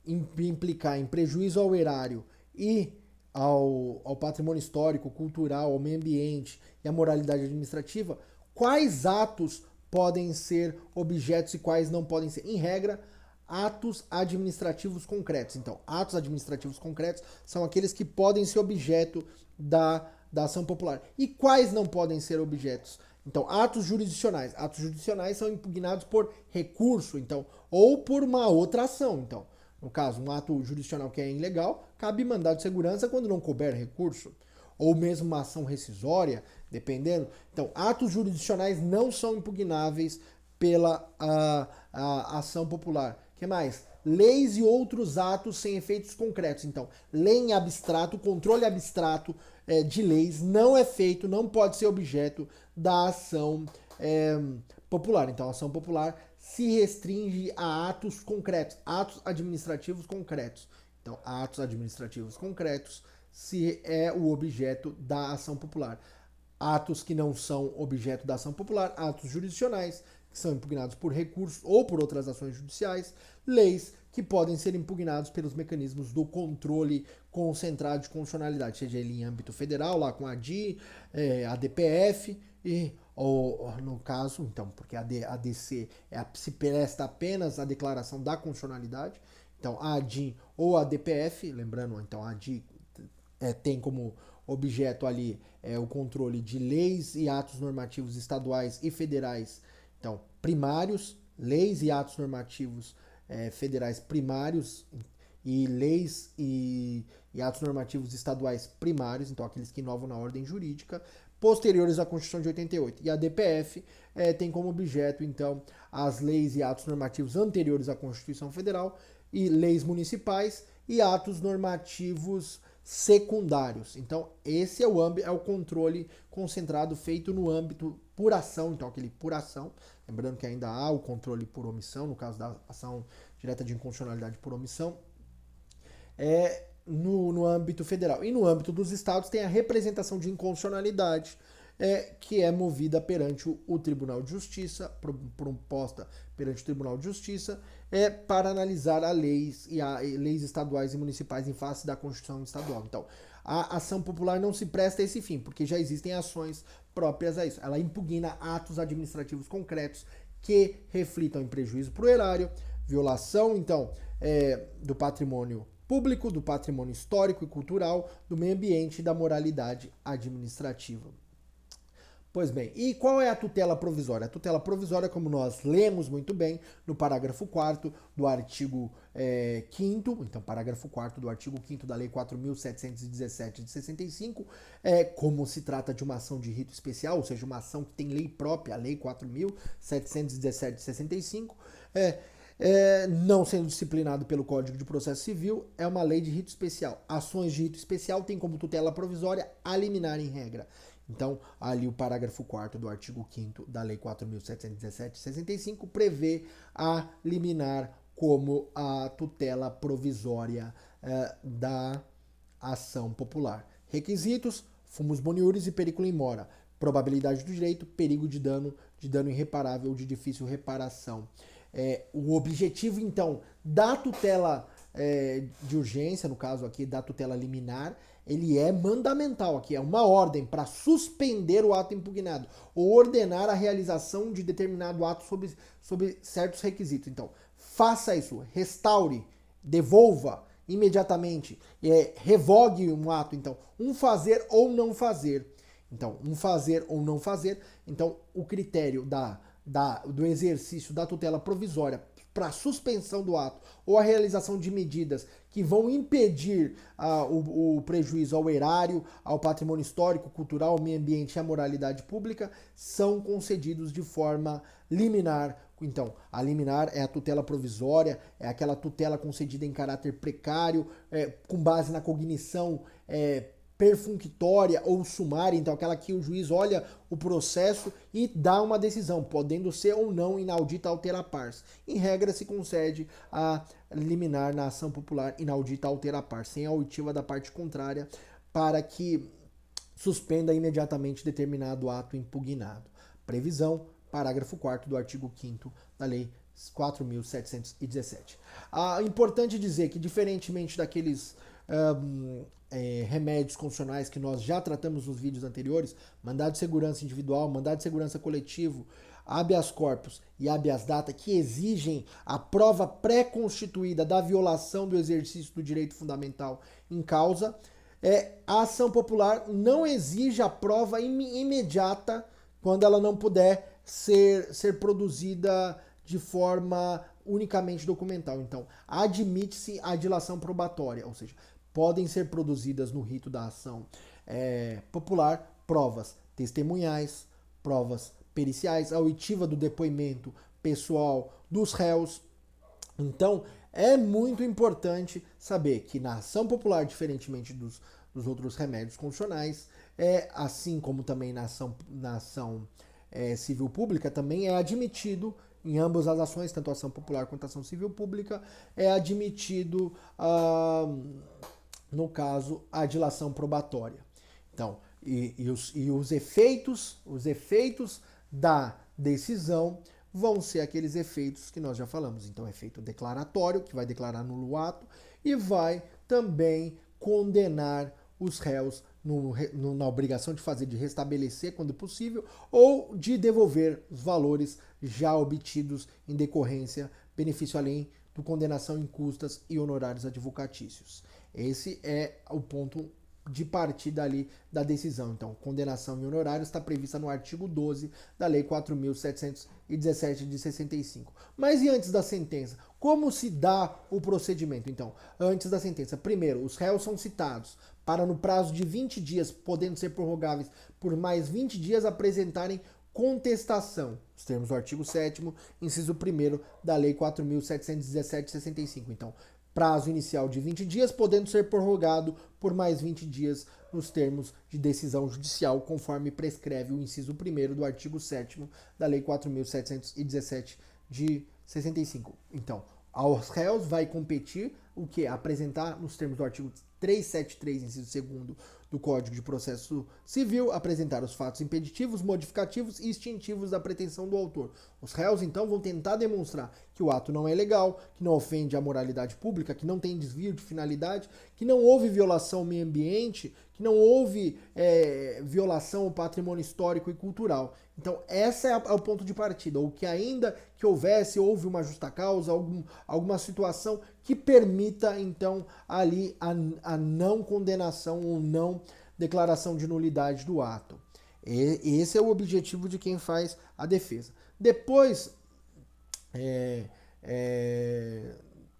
implicar em prejuízo ao erário e ao patrimônio histórico, cultural, ao meio ambiente e à moralidade administrativa, quais atos podem ser objetos e quais não podem ser? Em regra, atos administrativos concretos. Então, atos administrativos concretos são aqueles que podem ser objeto da ação popular. E quais não podem ser objetos? Então, atos jurisdicionais. Atos jurisdicionais são impugnados por recurso, então, ou por uma outra ação. Então, no caso, um ato jurisdicional que é ilegal, cabe mandado de segurança quando não couber recurso. Ou mesmo uma ação rescisória, dependendo. Então, atos jurisdicionais não são impugnáveis pela a ação popular. O que mais? Leis e outros atos sem efeitos concretos. Então, lei em abstrato, controle abstrato de leis não é feito, não pode ser objeto da ação popular. Então, a ação popular se restringe a atos concretos, atos administrativos concretos. Então, atos administrativos concretos se é o objeto da ação popular. Atos que não são objeto da ação popular, atos jurisdicionais, que são impugnados por recursos ou por outras ações judiciais, leis que podem ser impugnados pelos mecanismos do controle concentrado de constitucionalidade, seja ele em âmbito federal, lá com a ADI, a DPF, ou no caso, então, porque a ADC se presta apenas a declaração da constitucionalidade, então a ADI ou a DPF, lembrando, então a ADI tem como objeto ali o controle de leis e atos normativos estaduais e federais, então, primários, leis e atos normativos federais primários e leis e atos normativos estaduais primários, então aqueles que inovam na ordem jurídica, posteriores à Constituição de 88. E a DPF tem como objeto, então, as leis e atos normativos anteriores à Constituição Federal e leis municipais e atos normativos secundários. Então, esse é o controle concentrado feito no âmbito por ação, então aquele por ação, lembrando que ainda há o controle por omissão, no caso da ação direta de inconstitucionalidade por omissão, no âmbito federal. E no âmbito dos estados tem a representação de inconstitucionalidade, que é movida perante o Tribunal de Justiça, proposta perante o Tribunal de Justiça, para analisar leis estaduais e municipais em face da Constituição estadual. Então, a ação popular não se presta a esse fim, porque já existem ações próprias a isso. Ela impugna atos administrativos concretos que reflitam em prejuízo para o erário, violação, então, do patrimônio público, do patrimônio histórico e cultural, do meio ambiente e da moralidade administrativa. Pois bem, e qual é a tutela provisória? A tutela provisória, como nós lemos muito bem no parágrafo 4º do artigo 5º, então parágrafo 4º do artigo 5º da Lei 4.717 de 65, como se trata de uma ação de rito especial, ou seja, uma ação que tem lei própria, a Lei 4.717 de 65, não sendo disciplinado pelo Código de Processo Civil, é uma lei de rito especial. Ações de rito especial têm como tutela provisória a liminar em regra. Então, ali o parágrafo 4º do artigo 5º da Lei 4.717 de 65 prevê a liminar como a tutela provisória da ação popular. Requisitos: fumus boniuris e periculum in mora. Probabilidade do direito, perigo de dano irreparável ou de difícil reparação. O objetivo, então, da tutela de urgência, no caso aqui da tutela liminar, ele é mandamental aqui, é uma ordem para suspender o ato impugnado ou ordenar a realização de determinado ato sob certos requisitos. Então, faça isso, restaure, devolva imediatamente, revogue um ato. Então, um fazer ou não fazer. Então, um fazer ou não fazer. Então, o critério do exercício da tutela provisória para suspensão do ato ou a realização de medidas que vão impedir o prejuízo ao erário, ao patrimônio histórico, cultural, ao meio ambiente e à moralidade pública são concedidos de forma liminar. Então, a liminar é a tutela provisória, é aquela tutela concedida em caráter precário, com base na cognição perfunctória ou sumária, então aquela que o juiz olha o processo e dá uma decisão, podendo ser ou não inaudita altera pars. Em regra, se concede a liminar na ação popular inaudita altera pars, sem a oitiva da parte contrária, para que suspenda imediatamente determinado ato impugnado. Previsão, parágrafo 4º do artigo 5º da Lei 4.717. Importante dizer que, diferentemente daqueles remédios constitucionais que nós já tratamos nos vídeos anteriores, mandado de segurança individual, mandado de segurança coletivo, habeas corpus e habeas data, que exigem a prova pré-constituída da violação do exercício do direito fundamental em causa, a ação popular não exige a prova imediata quando ela não puder ser produzida de forma unicamente documental. Então, admite-se a dilação probatória, ou seja, podem ser produzidas no rito da ação popular provas testemunhais, provas periciais, a oitiva do depoimento pessoal dos réus. Então, é muito importante saber que na ação popular, diferentemente dos outros remédios constitucionais, assim como também na ação civil pública, também é admitido, em ambas as ações, tanto a ação popular quanto a ação civil pública, é admitido, no caso, a dilação probatória. Então, os efeitos da decisão vão ser aqueles efeitos que nós já falamos. Então, efeito declaratório, que vai declarar nulo o ato, e vai também condenar os réus na obrigação de restabelecer, quando possível, ou de devolver os valores já obtidos em decorrência, benefício além do condenação em custas e honorários advocatícios. Esse é o ponto de partida ali da decisão. Então, condenação em honorários está prevista no artigo 12 da Lei 4.717 de 65. Mas e antes da sentença? Como se dá o procedimento? Então, antes da sentença, primeiro, os réus são citados para, no prazo de 20 dias, podendo ser prorrogáveis por mais 20 dias, apresentarem contestação, os termos do artigo 7º, inciso 1º da Lei 4.717 de 65. Então, prazo inicial de 20 dias, podendo ser prorrogado por mais 20 dias nos termos de decisão judicial, conforme prescreve o inciso 1º do artigo 7º da Lei 4.717 de 65. Então, aos réus vai competir o que? Apresentar, nos termos do artigo 373, inciso 2º do Código de Processo Civil, apresentar os fatos impeditivos, modificativos e extintivos da pretensão do autor. Os réus, então, vão tentar demonstrar que o ato não é legal, que não ofende a moralidade pública, que não tem desvio de finalidade, que não houve violação ao meio ambiente, que não houve violação ao patrimônio histórico e cultural. Então, esse é o ponto de partida, ou que ainda que houve uma justa causa, alguma situação que permita, então, ali a não condenação ou não declaração de nulidade do ato. Esse é o objetivo de quem faz a defesa. Depois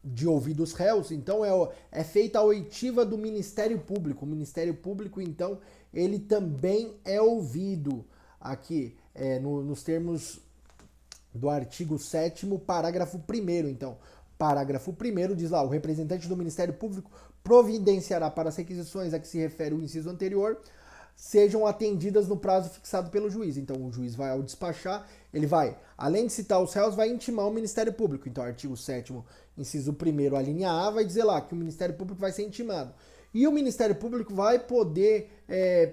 de ouvir dos réus, então é feita a oitiva do Ministério Público. O Ministério Público, então, ele também é ouvido aqui nos termos do artigo 7º, parágrafo 1º. Então, parágrafo 1º diz lá: o representante do Ministério Público providenciará para as requisições a que se refere o inciso anterior sejam atendidas no prazo fixado pelo juiz. Então, o juiz vai, ao despachar, ele vai, além de citar os réus, vai intimar o Ministério Público. Então, artigo 7º, inciso 1º, a linha A, vai dizer lá que o Ministério Público vai ser intimado. E o Ministério Público vai poder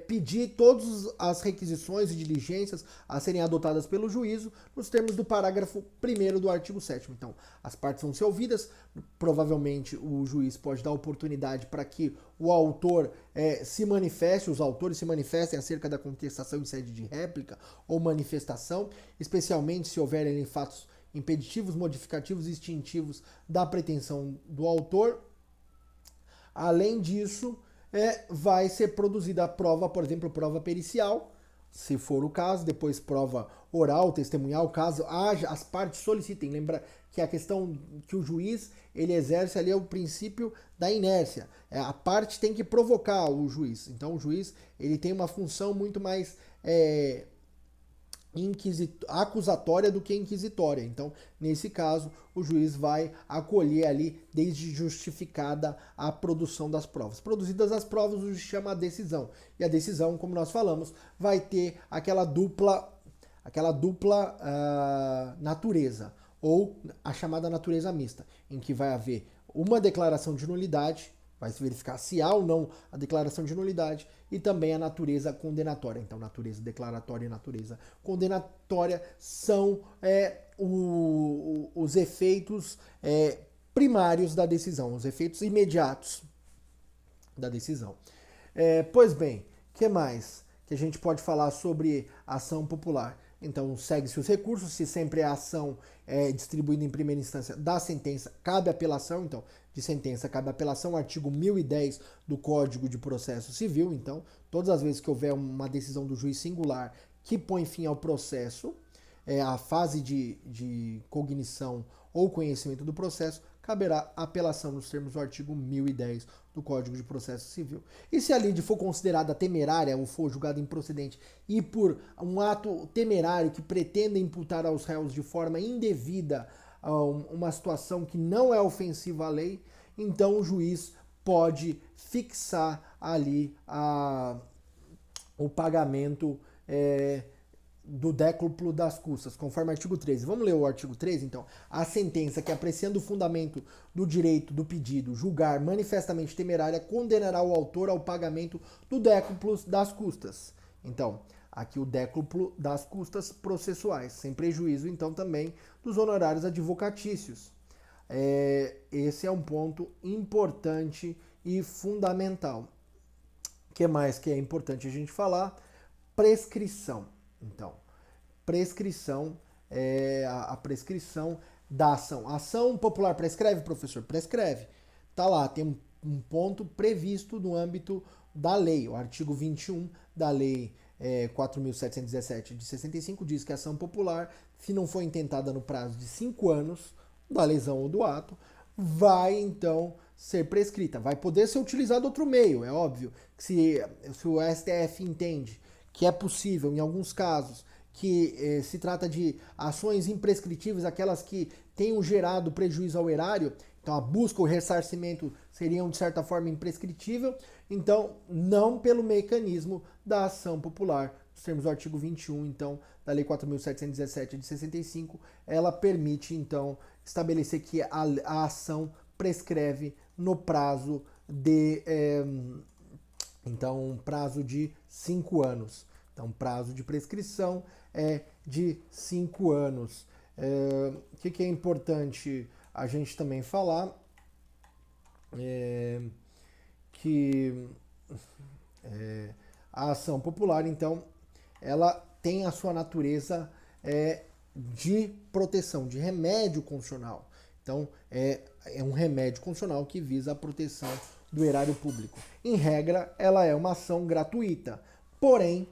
pedir todas as requisições e diligências a serem adotadas pelo juízo nos termos do parágrafo 1º do artigo 7º. Então, as partes vão ser ouvidas, provavelmente o juiz pode dar oportunidade para que o autor os autores se manifestem acerca da contestação em sede de réplica ou manifestação, especialmente se houverem fatos impeditivos, modificativos e extintivos da pretensão do autor. Além disso, vai ser produzida a prova, por exemplo, prova pericial, se for o caso, depois prova oral, testemunhal, caso as partes solicitem. Lembra que a questão que o juiz ele exerce ali é o princípio da inércia. A parte tem que provocar o juiz. Então o juiz ele tem uma função muito mais acusatória do que inquisitória. Então, nesse caso, o juiz vai acolher ali desde justificada a produção das provas. Produzidas as provas, o juiz chama a decisão. E a decisão, como nós falamos, vai ter aquela dupla natureza, ou a chamada natureza mista, em que vai haver uma declaração de nulidade, vai se verificar se há ou não a declaração de nulidade, e também a natureza condenatória. Então, natureza declaratória e natureza condenatória são os efeitos primários da decisão, os efeitos imediatos da decisão. Pois bem, o que mais que a gente pode falar sobre ação popular? Então, segue-se os recursos, se sempre a ação é distribuída em primeira instância da sentença, cabe apelação. Então, de sentença cabe apelação, artigo 1010 do Código de Processo Civil. Então, todas as vezes que houver uma decisão do juiz singular que põe fim ao processo, a fase de cognição ou conhecimento do processo, caberá apelação nos termos do artigo 1010 do Código de Processo Civil. E se a lide for considerada temerária ou for julgada improcedente e por um ato temerário que pretenda imputar aos réus de forma indevida uma situação que não é ofensiva à lei, então o juiz pode fixar ali o pagamento do décuplo das custas, conforme o artigo 13. Vamos ler o artigo 13, então. A sentença que, apreciando o fundamento do direito do pedido, julgar manifestamente temerária, condenará o autor ao pagamento do décuplo das custas. Então, aqui o décuplo das custas processuais, sem prejuízo, então, também dos honorários advocatícios. Esse é um ponto importante e fundamental. O que mais que é importante a gente falar? Prescrição. Então, prescrição é a prescrição da ação. A ação popular prescreve, professor? Prescreve. Tá lá, tem um ponto previsto no âmbito da lei. O artigo 21 da lei 4.717 de 65 diz que a ação popular, se não for intentada no prazo de 5 anos da lesão ou do ato, vai então ser prescrita. Vai poder ser utilizado outro meio, é óbvio. Que se o STF entende que é possível, em alguns casos, que se trata de ações imprescritíveis, aquelas que tenham gerado prejuízo ao erário, então a busca ou ressarcimento seriam, de certa forma, imprescritível, então não pelo mecanismo da ação popular. Nos termos do artigo 21, então, da Lei 4.717 de 65, ela permite, então, estabelecer que a ação prescreve no prazo de então um prazo de 5 anos. Então, prazo de prescrição é de 5 anos. O que é importante a gente também falar? Que a ação popular, então, ela tem a sua natureza de proteção, de remédio constitucional. Então, é um remédio constitucional que visa a proteção do erário público. Em regra, ela é uma ação gratuita. Porém,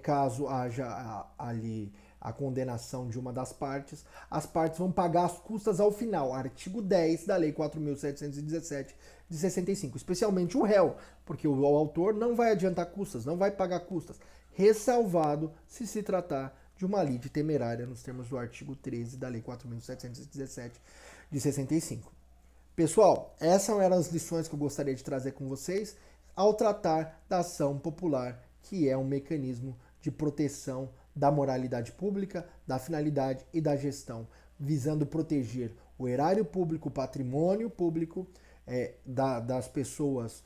caso haja ali a condenação de uma das partes, as partes vão pagar as custas ao final. Artigo 10 da Lei 4.717 de 65. Especialmente o réu, porque o autor não vai adiantar custas, não vai pagar custas, ressalvado se tratar de uma lide temerária nos termos do artigo 13 da Lei 4.717 de 65. Pessoal, essas eram as lições que eu gostaria de trazer com vocês ao tratar da ação popular, que é um mecanismo de proteção da moralidade pública, da finalidade e da gestão, visando proteger o erário público, o patrimônio público das pessoas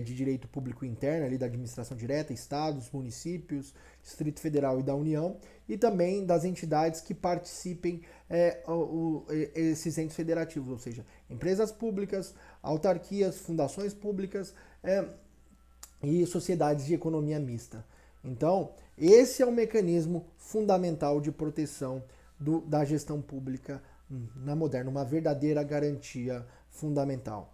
de direito público interno, ali da administração direta, estados, municípios, Distrito Federal e da União, e também das entidades que participem esses entes federativos, ou seja, empresas públicas, autarquias, fundações públicas e sociedades de economia mista. Então, esse é o mecanismo fundamental de proteção da gestão pública na moderna, uma verdadeira garantia fundamental.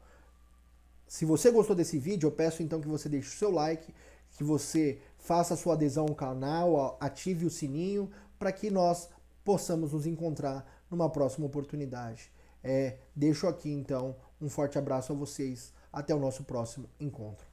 Se você gostou desse vídeo, eu peço então que você deixe o seu like, que você faça a sua adesão ao canal, ative o sininho, para que nós possamos nos encontrar numa próxima oportunidade. Deixo aqui então um forte abraço a vocês. Até o nosso próximo encontro.